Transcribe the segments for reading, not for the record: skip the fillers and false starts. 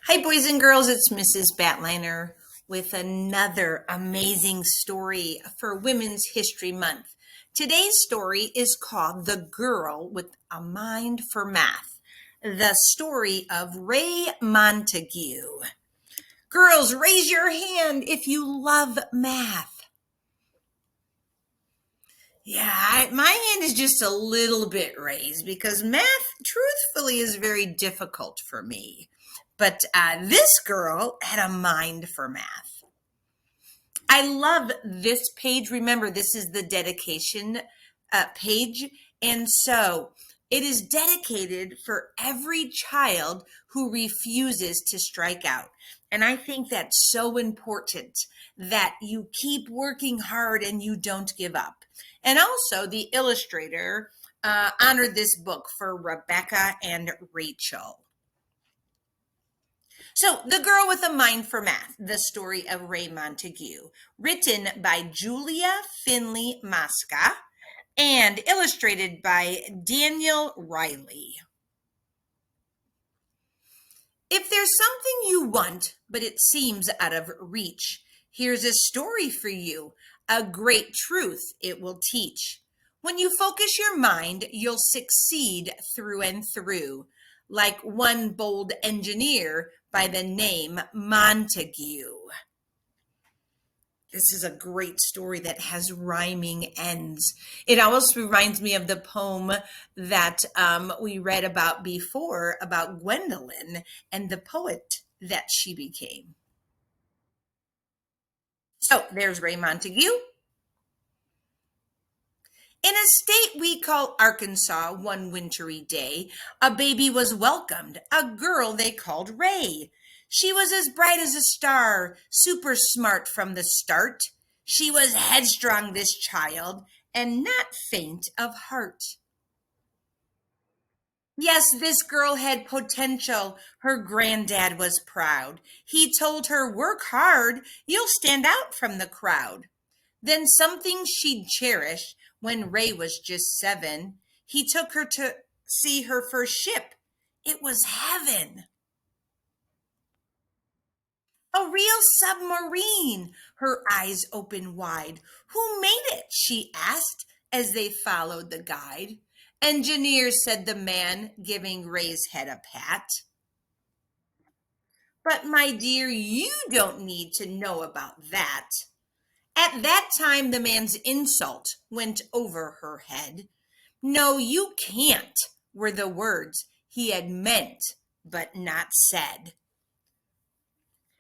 Hi, boys and girls. It's Mrs. Batliner with another amazing story for Women's History Month. Today's story is called The Girl with a Mind for Math, the story of Ray Montague. Girls, raise your hand if you love math. Yeah, my hand is just a little bit raised because math, truthfully, is very difficult for me. But this girl had a mind for math. I love this page. Remember, this is the dedication page. And so it is dedicated for every child who refuses to strike out. And I think that's so important that you keep working hard and you don't give up. And also, the illustrator honored this book for Rebecca and Rachel. So, The Girl with a Mind for Math, the story of Ray Montague, written by Julia Finley Mosca and illustrated by Daniel Riley. If there's something you want, but it seems out of reach, here's a story for you, a great truth it will teach. When you focus your mind, you'll succeed through and through, like one bold engineer by the name Montague. This is a great story that has rhyming ends. It almost reminds me of the poem that we read about before about Gwendolyn and the poet that she became. So there's Ray Montague. In a state we call Arkansas, one wintry day, a baby was welcomed, a girl they called Ray. She was as bright as a star, super smart from the start. She was headstrong, this child, and not faint of heart. Yes, this girl had potential. Her granddad was proud. He told her, work hard, you'll stand out from the crowd. Then something she'd cherish when Ray was just 7, he took her to see her first ship. It was heaven. A real submarine. Her eyes opened wide. Who made it? She asked as they followed the guide. Engineer, said the man, giving Ray's head a pat. But my dear, you don't need to know about that. At that time, the man's insult went over her head. No, you can't, were the words he had meant but not said.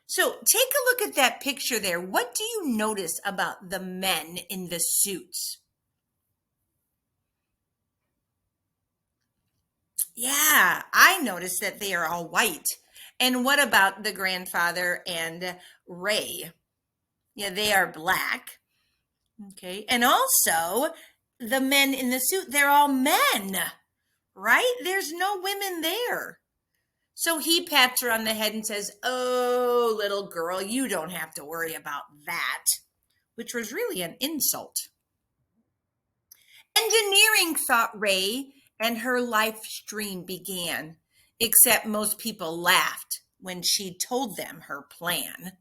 So take a look at that picture there. What do you notice about the men in the suits? Yeah, I noticed that they are all white. And what about the grandfather and Ray? Yeah, they are black. Okay. And also, the men in the suit, they're all men, right? There's no women there. So he pats her on the head and says, oh, little girl, you don't have to worry about that, which was really an insult. Engineering, thought Ray, and her life stream began, except most people laughed when she told them her plan.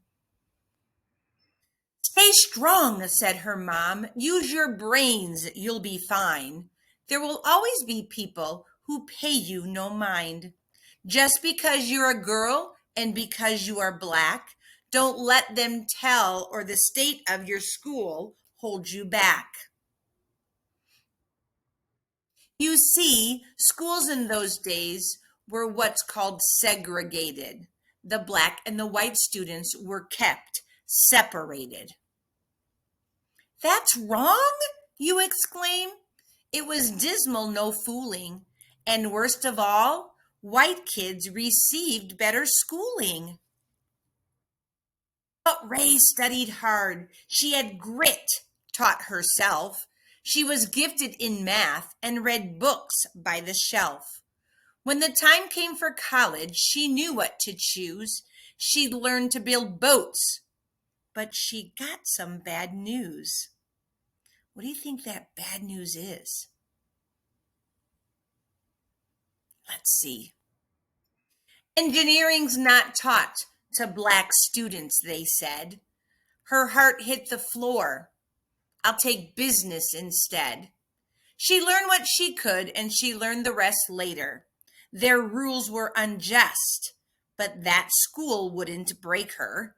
Stay strong, said her mom. Use your brains, you'll be fine. There will always be people who pay you no mind. Just because you're a girl and because you are black, don't let them tell or the state of your school hold you back. You see, schools in those days were what's called segregated. The black and the white students were kept separated. That's wrong, you exclaim. It was dismal, no fooling. And worst of all, white kids received better schooling. But Ray studied hard. She had grit, taught herself. She was gifted in math and read books by the shelf. When the time came for college, she knew what to choose. She'd learned to build boats. But she got some bad news. What do you think that bad news is? Let's see. Engineering's not taught to black students, they said. Her heart hit the floor. I'll take business instead. She learned what she could, and she learned the rest later. Their rules were unjust, but that school wouldn't break her.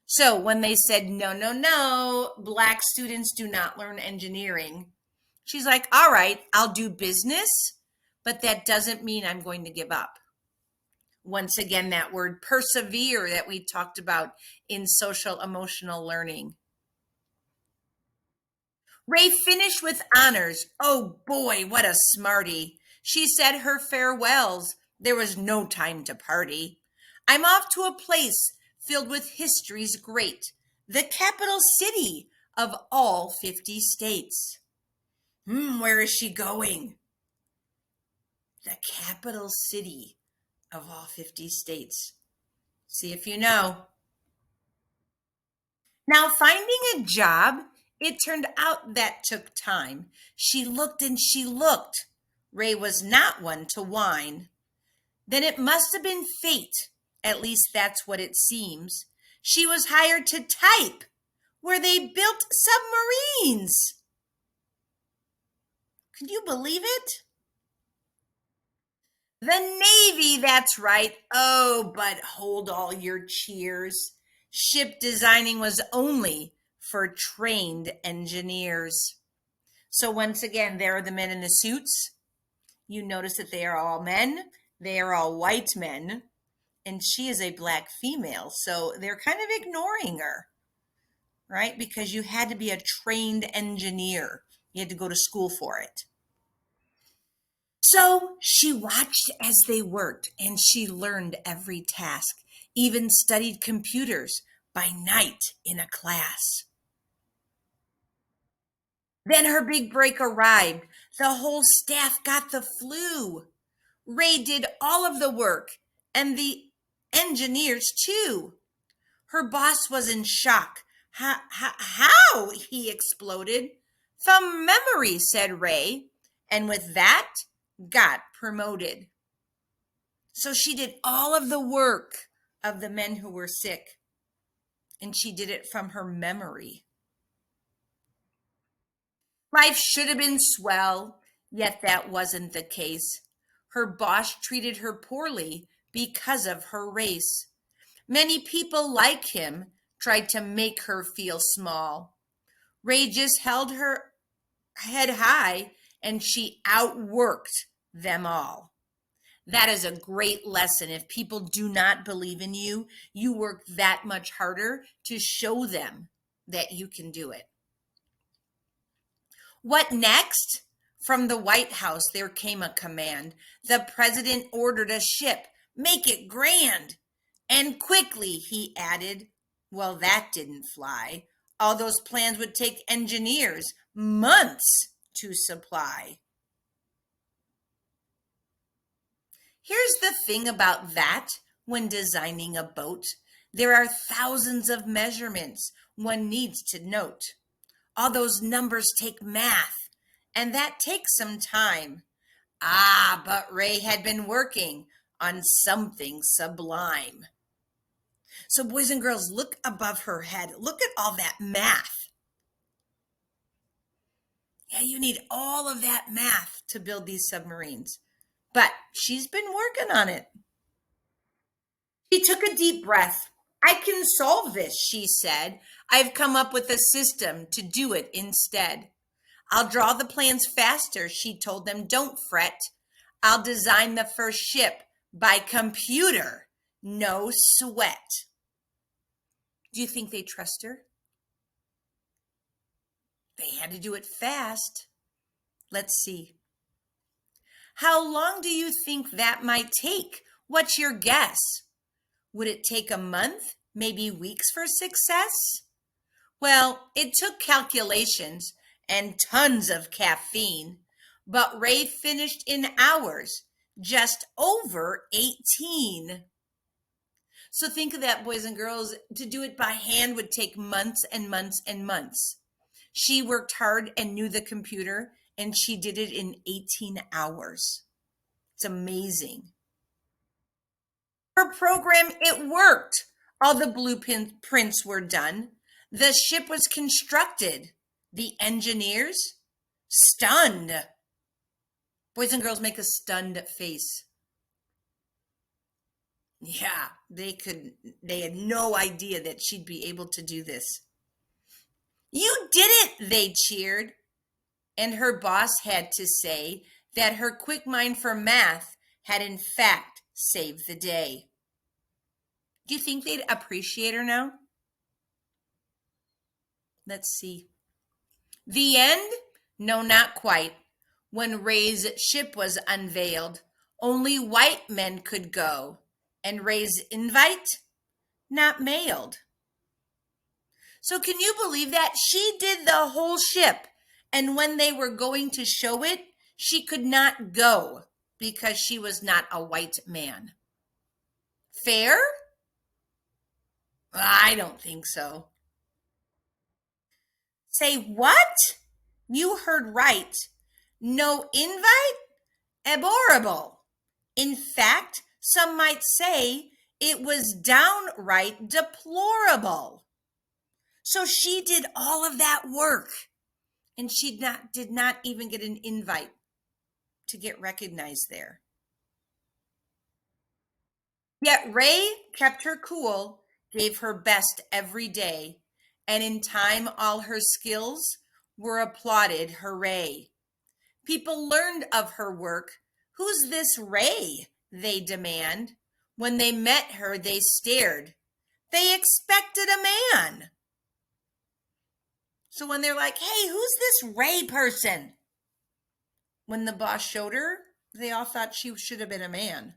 So when they said, no, no, no, black students do not learn engineering, she's like, all right, I'll do business, but that doesn't mean I'm going to give up. Once again, that word persevere that we talked about in social emotional learning. Ray finished with honors. Oh boy, what a smarty. She said her farewells. There was no time to party. I'm off to a place filled with histories great, the capital city of all 50 states. Where is she going? The capital city of all 50 states. See if you know. Now, finding a job, it turned out that took time. She looked and she looked. Ray was not one to whine. Then it must have been fate. At least that's what it seems. She was hired to type where they built submarines. Could you believe it? The Navy, that's right. Oh, but hold all your cheers. Ship designing was only for trained engineers. So once again, there are the men in the suits. You notice that they are all men. They are all white men. And she is a black female. So they're kind of ignoring her, right? Because you had to be a trained engineer. You had to go to school for it. So she watched as they worked and she learned every task, even studied computers by night in a class. Then her big break arrived. The whole staff got the flu. Ray did all of the work and the engineers too. Her boss was in shock. How? He exploded. From memory, said Ray, and with that, got promoted. So she did all of the work of the men who were sick, and she did it from her memory. Life should have been swell, yet that wasn't the case. Her boss treated her poorly because of her race. Many people like him tried to make her feel small. Ray just held her head high and she outworked them all. That is a great lesson. If people do not believe in you, you work that much harder to show them that you can do it. What next? From the White House, there came a command. The president ordered a ship. Make it grand. And quickly, he added. Well, that didn't fly. All those plans would take engineers months to supply. Here's the thing about that when designing a boat. There are thousands of measurements one needs to note. All those numbers take math, and that takes some time. But Ray had been working on something sublime. So boys and girls, look above her head. Look at all that math. Yeah, you need all of that math to build these submarines. But she's been working on it. She took a deep breath. I can solve this, she said. I've come up with a system to do it instead. I'll draw the plans faster, she told them. Don't fret. I'll design the first ship by computer. No sweat. Do you think they trust her? They had to do it fast. Let's see. How long do you think that might take? What's your guess? Would it take a month, maybe weeks for success? Well, it took calculations and tons of caffeine, but Ray finished in hours, just over 18. So think of that, boys and girls. To do it by hand would take months and months and months. She worked hard and knew the computer, and she did it in 18 hours. It's amazing. Her program, it worked. All the blueprints were done. The ship was constructed. The engineers, stunned. Boys and girls make a stunned face. Yeah, they had no idea that she'd be able to do this. You did it, they cheered. And her boss had to say that her quick mind for math had in fact saved the day. Do you think they'd appreciate her now? Let's see. The end? No, not quite. When Ray's ship was unveiled, only white men could go, and Ray's invite not mailed. So can you believe that? She did the whole ship, and when they were going to show it, she could not go because she was not a white man. Fair? I don't think so. Say what? You heard right. No invite? Abhorrible. In fact, some might say it was downright deplorable. So she did all of that work, and she did not even get an invite to get recognized there. Yet Ray kept her cool, gave her best every day, and in time all her skills were applauded. Hooray. People learned of her work. Who's this Ray? They demand. When they met her, they stared. They expected a man. So when they're like, hey, who's this Ray person? When the boss showed her, they all thought she should have been a man.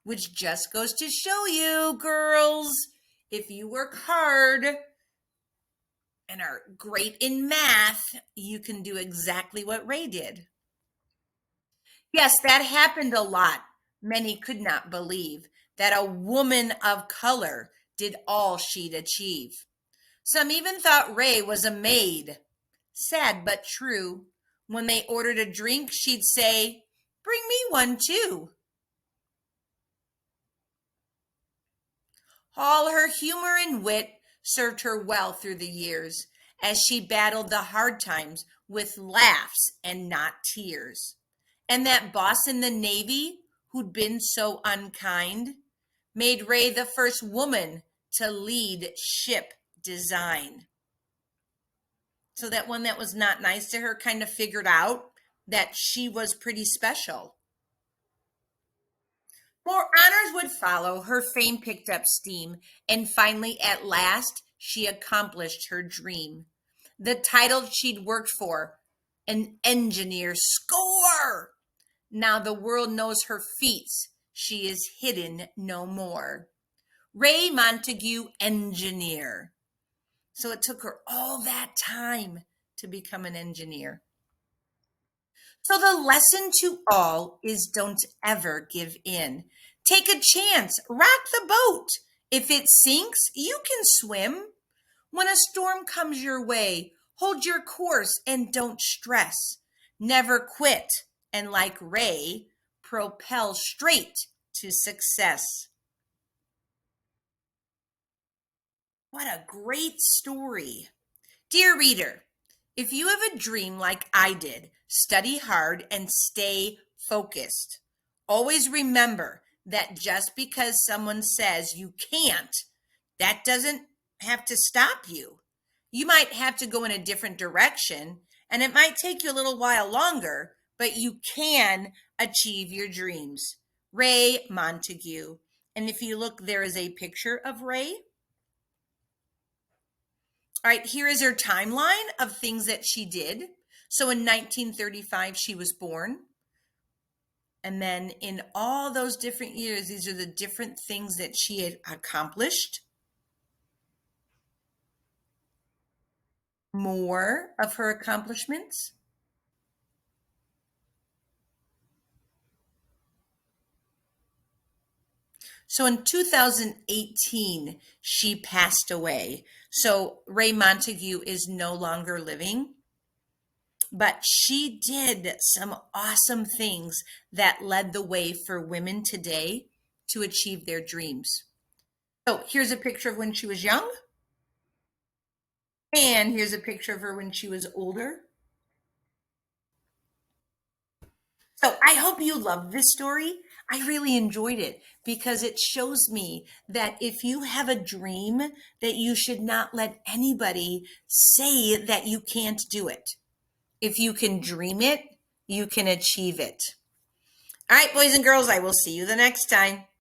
Which just goes to show you, girls, if you work hard and are great in math, you can do exactly what Ray did. Yes, that happened a lot. Many could not believe that a woman of color did all she'd achieve. Some even thought Ray was a maid. Sad but true. When they ordered a drink, she'd say, bring me one too. All her humor and wit served her well through the years as she battled the hard times with laughs and not tears. And that boss in the Navy who'd been so unkind made Ray the first woman to lead ship design. So that one that was not nice to her kind of figured out that she was pretty special. More honors would follow. Her fame picked up steam, and finally, at last, she accomplished her dream. The title she'd worked for, an engineer. Score! Now the world knows her feats. She is hidden no more. Ray Montague, engineer. So it took her all that time to become an engineer. So the lesson to all is don't ever give in. Take a chance, rock the boat. If it sinks, you can swim. When a storm comes your way, hold your course and don't stress. Never quit, and like Ray, propel straight to success. What a great story. Dear reader, if you have a dream like I did, study hard and stay focused. Always remember that just because someone says you can't, that doesn't have to stop you. You might have to go in a different direction, and it might take you a little while longer, but you can achieve your dreams. Ray Montague. And if you look, there is a picture of Ray. All right, here is her timeline of things that she did. So in 1935, she was born. And then in all those different years, these are the different things that she had accomplished. More of her accomplishments. So in 2018, she passed away. So Ray Montague is no longer living, but she did some awesome things that led the way for women today to achieve their dreams. So here's a picture of when she was young. And here's a picture of her when she was older. So I hope you loved this story. I really enjoyed it because it shows me that if you have a dream, that you should not let anybody say that you can't do it. If you can dream it, you can achieve it. All right, boys and girls, I will see you the next time.